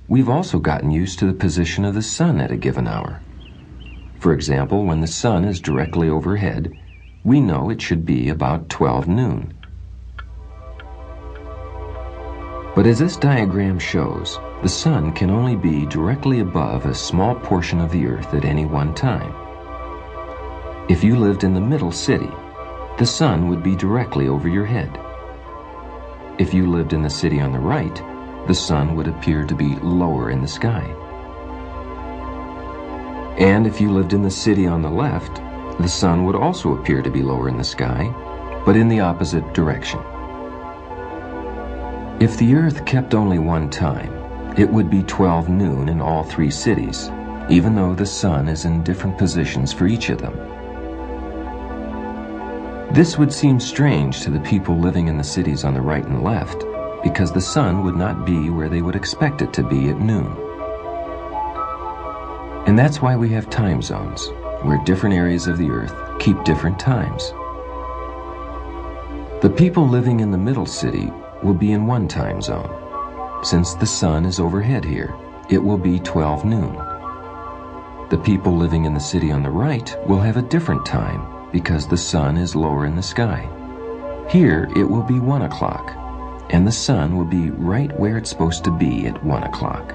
We've also gotten used to the position of the sun at a given hour. For example, when the sun is directly overhead, we know it should be about 12 noon. But as this diagram shows, the sun can only be directly above a small portion of the earth at any one time. If you lived in the middle city, the sun would be directly over your head. If you lived in the city on the right, the sun would appear to be lower in the sky. And if you lived in the city on the left, the sun would also appear to be lower in the sky, but in the opposite direction. If the earth kept only one time, it would be 12 noon in all three cities, even though the sun is in different positions for each of them. This would seem strange to the people living in the cities on the right and left, because the sun would not be where they would expect it to be at noon. And that's why we have time zones, where different areas of the earth keep different times. The people living in the middle city will be in one time zone. Since the sun is overhead here, it will be 12 noon. The people living in the city on the right will have a different time because the sun is lower in the sky. Here it will be 1 o'clock, and the sun will be right where it's supposed to be at 1 o'clock.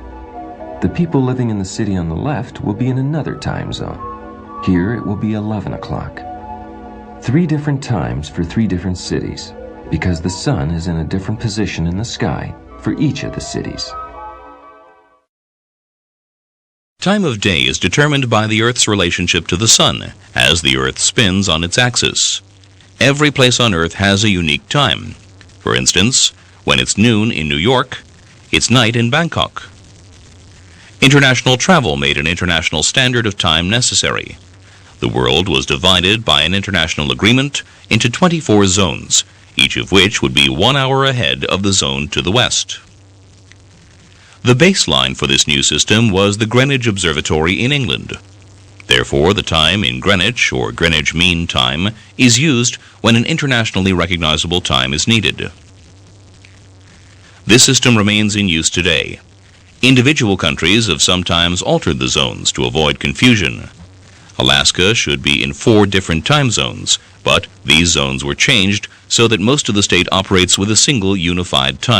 The people living in the city on the left will be in another time zone. Here it will be 11 o'clock. 3 different times for 3 different cities, because the sun is in a different position in the sky for each of the cities. Time of day is determined by the Earth's relationship to the sun, as the Earth spins on its axis. Every place on Earth has a unique time. For instance, when it's noon in New York, it's night in Bangkok. International travel made an international standard of time necessary. The world was divided by an international agreement into 24 zones, each of which would be 1 hour ahead of the zone to the west. The baseline for this new system was the Greenwich Observatory in England. Therefore, the time in Greenwich, or Greenwich Mean Time, is used when an internationally recognizable time is needed. This system remains in use today. Individual countries have sometimes altered the zones to avoid confusion. Alaska should be in 4 different time zones, but these zones were changed so that most of the state operates with a single unified time.